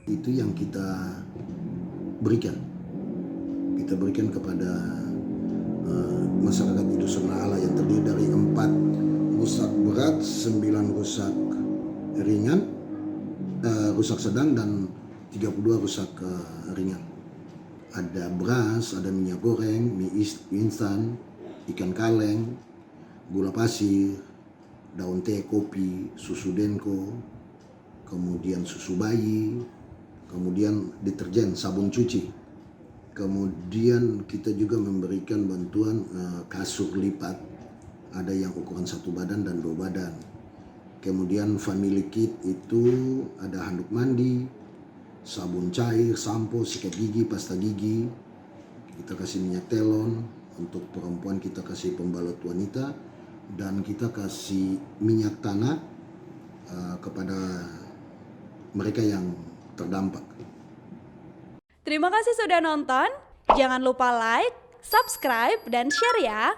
Itu yang kita berikan. Kita berikan kepada masyarakat di Dusun Ala yang terdiri dari 4 rusak berat, 9 rusak ringan, rusak sedang dan 32 rusak ringan. Ada beras, ada minyak goreng, mie instan, ikan kaleng, gula pasir, daun teh, kopi, susu denko, kemudian susu bayi, kemudian deterjen, sabun cuci. Kemudian kita juga memberikan bantuan kasur lipat, ada yang ukuran 1 badan dan 2 badan. Kemudian family kit itu ada handuk mandi, sabun cair, sampo, sikat gigi, pasta gigi. Kita kasih minyak telon, untuk perempuan kita kasih pembalut wanita, dan kita kasih minyak tanah kepada mereka yang terdampak. Terima kasih sudah nonton. Jangan lupa like, subscribe, dan share ya.